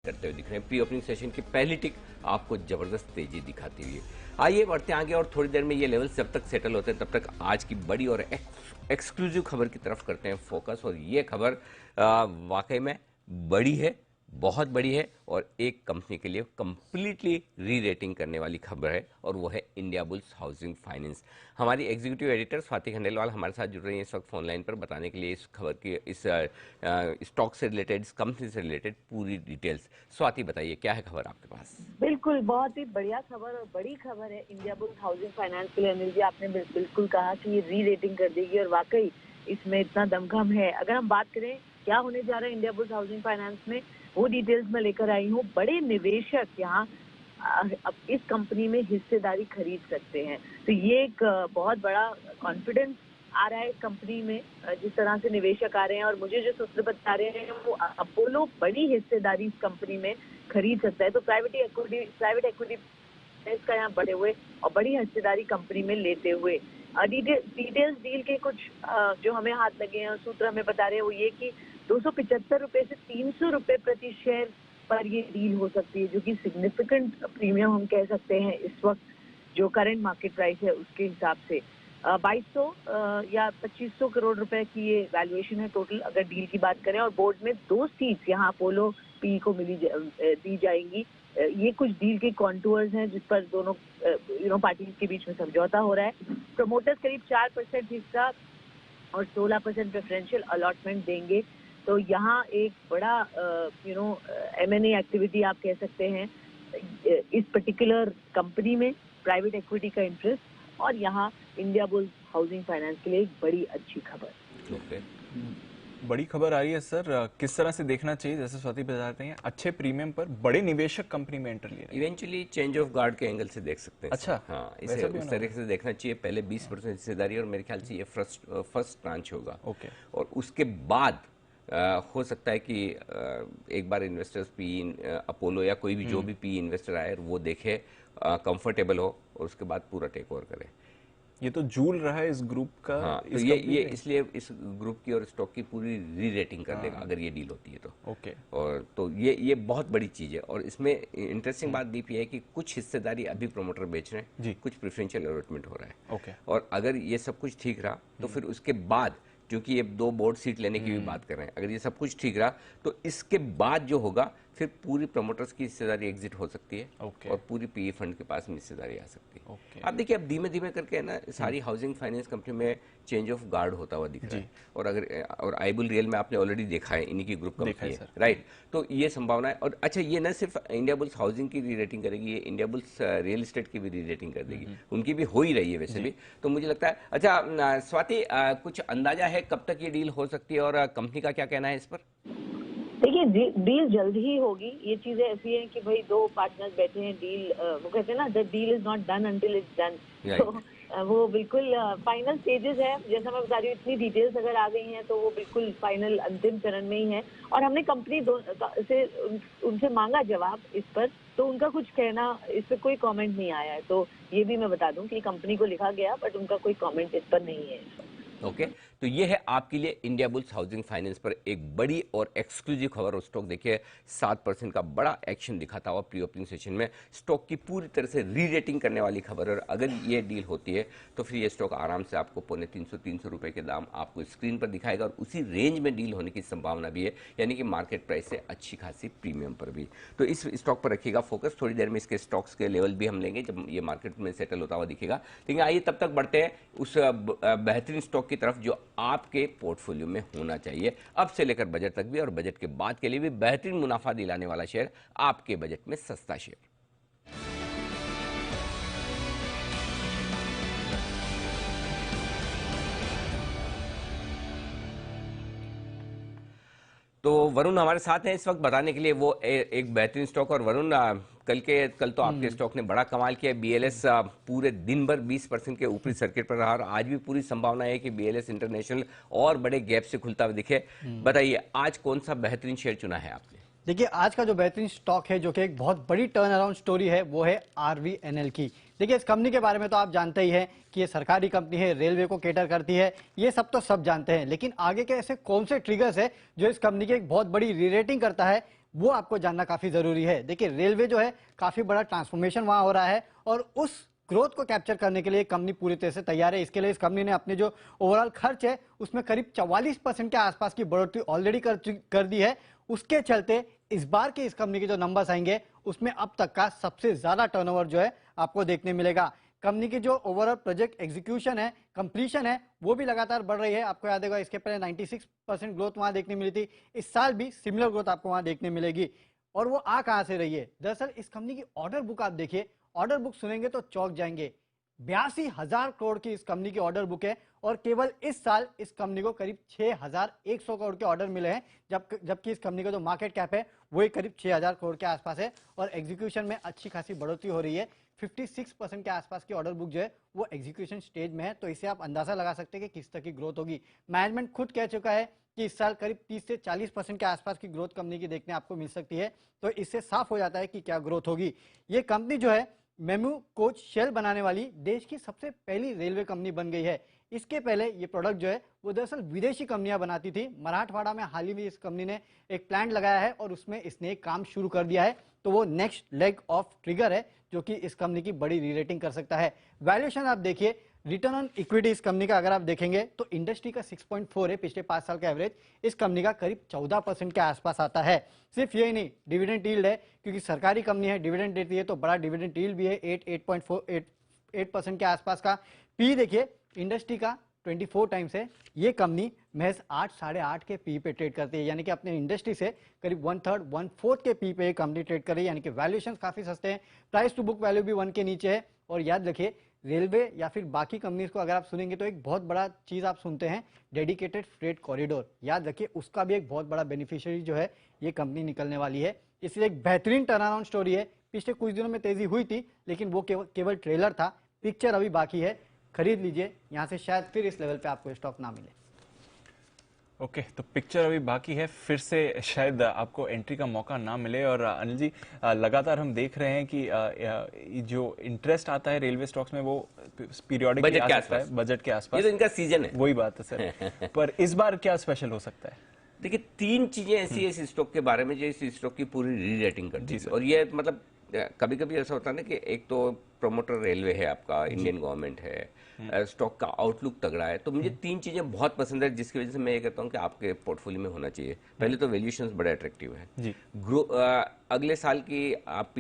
करते हुए दिख रहे हैं। प्री ओपनिंग सेशन की पहली टिक आपको जबरदस्त तेजी दिखाती हुई। आइए बढ़ते आगे और थोड़ी देर में ये लेवल्स जब तक सेटल होते हैं तब तक आज की बड़ी और एक्सक्लूसिव खबर की तरफ करते हैं फोकस। और ये खबर वाकई में बड़ी है, बहुत बड़ी है और एक कंपनी के लिए कंप्लीटली री रेटिंग करने वाली खबर है और वो है इंडियाबुल्स हाउसिंग फाइनेंस। हमारी एग्जीक्यूटिव एडिटर स्वाति खंडेलवाल हमारे साथ जुड़ रही हैं इस वक्त फोन लाइन पर बताने के लिए इस खबर की, इस स्टॉक से रिलेटेड, इस कंपनी से रिलेटेड पूरी डिटेल्स। स्वाति बताइए क्या है खबर आपके पास? बिल्कुल, बहुत ही बढ़िया खबर और बड़ी खबर है इंडियाबुल्स हाउसिंग फाइनेंस के लिए। अनिल जी, आपने बिल्कुल कहा कि ये री रेटिंग कर देगी और वाकई इसमें इतना दमखम है। अगर हम बात करें क्या होने जा रहा है इंडियाबुल्स हाउसिंग फाइनेंस में, वो डिटेल्स मैं लेकर आई हूँ। बड़े निवेशक यहाँ अब इस कंपनी में हिस्सेदारी खरीद सकते हैं, तो ये एक बहुत बड़ा कॉन्फिडेंस आ रहा है इस कंपनी में। जिस तरह से निवेशक आ रहे हैं और मुझे जो सूत्र बता रहे हैं वो अपोलो बड़ी हिस्सेदारी इस कंपनी में खरीद सकता है। तो प्राइवेट इक्विटी का यहाँ बढ़े हुए और बड़ी हिस्सेदारी कंपनी में लेते हुए डिटेल्स डील के कुछ जो हमें हाथ लगे हैं और सूत्र हमें बता रहे हैं वो ये कि 275 रुपए से 300 रुपए प्रति शेयर पर ये डील हो सकती है, जो कि सिग्निफिकेंट प्रीमियम हम कह सकते हैं इस वक्त जो करंट मार्केट प्राइस है उसके हिसाब से। 2200 या 2500 करोड़ रुपए की ये वैल्यूएशन है टोटल अगर डील की बात करें। और बोर्ड में 2 सीट्स यहाँ अपोलो पी को दी जाएंगी। ये कुछ डील के कॉन्टूर्स हैं जिस पर दोनों पार्टीज के बीच में समझौता हो रहा है। प्रमोटर्स करीब 4% हिस्सा और 16% प्रेफरेंशियल अलॉटमेंट देंगे। तो यहाँ एक बड़ा M&A एक्टिविटी आप कह सकते हैं इस पर्टिकुलर कंपनी में, प्राइवेट इक्विटी का इंटरेस्ट, और यहाँ इंडियाबुल्स हाउसिंग फाइनेंस के लिए एक बड़ी अच्छी खबर। बड़ी खबर आ रही है सर, किस तरह से देखना चाहिए? जैसे स्वाति बताते हैं अच्छे प्रीमियम पर बड़े निवेशक कंपनी में एंटर ले रहे हैं। इवेंचुअली चेंज ऑफ गार्ड के एंगल से देख सकते हैं। अच्छा, हाँ, इसे उस तरीके से देखना चाहिए। पहले 20% हिस्सेदारी और मेरे ख्याल से ये फर्स्ट ट्रांच होगा। ओके। और उसके बाद हो सकता है कि एक बार इन्वेस्टर्स अपोलो या कोई भी जो भी पी इन्वेस्टर आए वो देखे, कंफर्टेबल हो और उसके बाद पूरा टेक ओवर करे। ये तो झूल रहा है इस ग्रुप का। हाँ, तो ये इसलिए इस ग्रुप की और स्टॉक की पूरी री रेटिंग कर देगा अगर ये डील होती है तो। ओके। और तो ये बहुत बड़ी चीज है। और इसमें इंटरेस्टिंग बात ये है कि कुछ हिस्सेदारी अभी प्रमोटर बेच रहे हैं, कुछ प्रेफरेंशियल अलॉटमेंट हो रहा है। ओके। और अगर ये सब कुछ ठीक रहा तो फिर उसके बाद, क्योंकि ये 2 बोर्ड सीट लेने की भी बात कर रहे हैं, अगर ये सब कुछ ठीक रहा तो इसके बाद जो होगा फिर पूरी प्रमोटर्स की हिस्सेदारी एग्जिट हो सकती है। और पूरी पीई फंड के पास में हिस्सेदारी आ सकती है। आप देखिए, अब धीमे धीमे करके ना सारी हाउसिंग फाइनेंस कंपनी में चेंज ऑफ गार्ड होता हुआ दिख रहा है। और आईबुल रियल में आपने ऑलरेडी देखा है, इन्हीं की ग्रुप कंपनी है, राइट? तो ये संभावना है। और अच्छा, ये न सिर्फ इंडियाबुल्स हाउसिंग की री रेटिंग करेगी, ये इंडियाबुल्स रियल एस्टेट की भी री रेटिंग कर देगी। उनकी भी हो ही रही है वैसे भी। तो मुझे लगता है, अच्छा स्वाति, कुछ अंदाजा है कब तक ये डील हो सकती है और कंपनी का क्या कहना है इस पर? देखिए, डील जल्द ही होगी। ये चीजें ऐसी हैं कि भाई 2 पार्टनर्स बैठे हैं, डील वो कहते हैं ना, the deal is not done until it's done. तो वो बिल्कुल फाइनल स्टेजेस है। जैसा मैं बता रही हूँ, इतनी डिटेल्स अगर आ गई हैं तो वो बिल्कुल फाइनल अंतिम चरण में ही है। और हमने कंपनी से उनसे मांगा जवाब इस पर, तो उनका कुछ कहना, इस पर कोई कमेंट नहीं आया है। तो ये भी मैं बता दूं कि कंपनी को लिखा गया बट उनका कोई कमेंट इस पर नहीं है। ओके, तो ये है आपके लिए इंडियाबुल्स हाउसिंग फाइनेंस पर एक बड़ी और एक्सक्लूसिव खबर। और स्टॉक देखिए 7% का बड़ा एक्शन दिखाता हुआ प्री ओपनिंग सेशन में, स्टॉक की पूरी तरह से री रेटिंग करने वाली खबर। और अगर ये डील होती है तो फिर ये स्टॉक आराम से आपको 350 रुपए के दाम आपको स्क्रीन पर दिखाएगा और उसी रेंज में डील होने की संभावना भी है, यानी कि मार्केट प्राइस से अच्छी खासी प्रीमियम पर भी। तो इस स्टॉक पर रखिएगा फोकस। थोड़ी देर में इसके स्टॉक्स के लेवल भी हम लेंगे जब ये मार्केट में सेटल होता हुआ दिखेगा। लेकिन आइए तब तक बढ़ते हैं उस बेहतरीन स्टॉक की तरफ जो आपके पोर्टफोलियो में होना चाहिए अब से लेकर बजट तक भी, और बजट के बाद के लिए भी बेहतरीन मुनाफा दिलाने वाला शेयर, आपके बजट में सस्ता शेयर। तो वरुण हमारे साथ हैं इस वक्त बताने के लिए वो एक बेहतरीन स्टॉक। और वरुण, कल तो आपके स्टॉक ने बड़ा कमाल किया। बीएलएस पूरे दिन भर 20% के ऊपरी सर्किट पर रहा और आज भी पूरी संभावना है कि बीएलएस इंटरनेशनल और बड़े गैप से खुलता हुआ दिखे। बताइए, आज कौन सा बेहतरीन शेयर चुना है आपने? देखिए, आज का जो बेहतरीन स्टॉक है, जो कि एक बहुत बड़ी टर्न अराउंड स्टोरी है, वो है आरवीएनएल की। देखिए, इस कंपनी के बारे में तो आप जानते ही हैं कि ये सरकारी कंपनी है, रेलवे को केटर करती है, ये सब तो सब जानते हैं। लेकिन आगे के ऐसे कौन से ट्रिगर्स है जो इस कंपनी की एक बहुत बड़ी री रेटिंग करता है, वो आपको जानना काफी जरूरी है। देखिए रेलवे जो है काफी बड़ा ट्रांसफॉर्मेशन वहां हो रहा है और उस ग्रोथ को कैप्चर करने के लिए कंपनी पूरी तरह से तैयार है। इसके लिए इस कंपनी ने अपने जो ओवरऑल खर्च है उसमें करीब 44% के आसपास की बढ़ोतरी ऑलरेडी कर दी है। उसके चलते इस बार के इस कंपनी के जो नंबर्स आएंगे उसमें अब तक का सबसे ज्यादा टर्नओवर जो है आपको देखने मिलेगा। कंपनी की जो ओवरऑल प्रोजेक्ट एग्जीक्यूशन है, कंप्लीशन है, वो भी लगातार बढ़ रही है। आपको याद होगा इसके पहले 96% ग्रोथ वहां देखने मिली थी, इस साल भी सिमिलर ग्रोथ आपको वहां देखने मिलेगी। और वो आ कहां से रही है? दरअसल इस कंपनी की ऑर्डर बुक आप देखिए, ऑर्डर बुक सुनेंगे तो चौंक जाएंगे। 82,000 करोड़ की इस कंपनी की ऑर्डर बुक है और केवल इस साल इस कंपनी को करीब 6,100 करोड़ के ऑर्डर मिले हैं, जबकि इस कंपनी का जो मार्केट कैप है वही करीब 6,000 करोड़ के आसपास है और एग्जीक्यूशन में अच्छी खासी बढ़ोतरी हो रही है। 56% के आसपास की ऑर्डर बुक जो है वो एग्जीक्यूशन स्टेज में है, तो इससे आप अंदाजा लगा सकते हैं कि किस तरह की ग्रोथ होगी। मैनेजमेंट खुद कह चुका है कि इस साल करीब 30 से 40% के आसपास की ग्रोथ कंपनी की देखने आपको मिल सकती है, तो इससे साफ हो जाता है कि क्या ग्रोथ होगी। ये कंपनी जो है मेमू कोच शेल बनाने वाली देश की सबसे पहली रेलवे कंपनी बन गई है। इसके पहले ये प्रोडक्ट जो है वो दरअसल विदेशी कंपनियां बनाती थी। मराठवाड़ा में हाल ही में इस कंपनी ने एक प्लांट लगाया है और उसमें इसने एक काम शुरू कर दिया है, तो वो नेक्स्ट लेग ऑफ ट्रिगर है जो कि इस कंपनी की बड़ी रीरेटिंग कर सकता है। वैल्यूएशन आप देखिए, रिटर्न ऑन इक्विटी इस कंपनी का अगर आप देखेंगे तो इंडस्ट्री का 6.4 है पिछले 5 साल का एवरेज, इस कंपनी का करीब 14% के आसपास आता है। सिर्फ यही नहीं, डिविडेंड यील्ड है, क्योंकि सरकारी कंपनी है, डिविडेंड देती है तो बड़ा डिविडेंड यील्ड भी है 8.48% के आसपास का। पी देखिए इंडस्ट्री का 24 टाइम्स है, ये कंपनी महज 8-8.5 के पी पे ट्रेड करती है, यानी कि अपने इंडस्ट्री से करीब 1/3 के पी पे कंपनी ट्रेड कर रही है, यानी कि वैल्यूएशन काफी सस्ते हैं। प्राइस टू बुक वैल्यू भी 1 के नीचे है। और याद रखिए रेलवे या फिर बाकी कंपनीज को अगर आप सुनेंगे तो एक बहुत बड़ा चीज आप सुनते हैं, डेडिकेटेड फ्रेट कॉरिडोर। याद रखिए उसका भी एक बहुत बड़ा बेनिफिशियरी जो है ये कंपनी निकलने वाली है। इसलिए एक बेहतरीन टर्न अराउंड स्टोरी है। पिछले कुछ दिनों में तेजी हुई थी लेकिन वो केवल ट्रेलर था, पिक्चर अभी बाकी है। खरीद लीजिए, यहाँ से शायद फिर इस लेवल पे आपको स्टॉक ना मिले। ओके, तो पिक्चर अभी बाकी है, फिर से शायद आपको एंट्री का मौका ना मिले। और अनिल जी, लगातार हम देख रहे हैं कि जो इंटरेस्ट आता है रेलवे स्टॉक्स में वो पीरियोडिकली आ सकता है, बजट के आसपास। ये तो इनका सीजन है। वही बात है सर। पर इस बार क्या स्पेशल हो सकता है? देखिए 3 चीजें ऐसी है इस स्टॉक के बारे में जो इस स्टॉक की पूरी री रेटिंग करती है। और ये मतलब कभी कभी ऐसा होता है ना कि एक तो प्रोमोटर रेलवे है, आपका इंडियन गवर्नमेंट है, स्टॉक का आउटलुक तगड़ा है, तो मुझे 3 चीजें बहुत पसंद है जिसकी वजह से मैं ये कहता हूँ कि आपके पोर्टफोलियो में होना चाहिए। पहले तो वैल्यूएशंस बड़े अट्रैक्टिव है, अगले साल की आप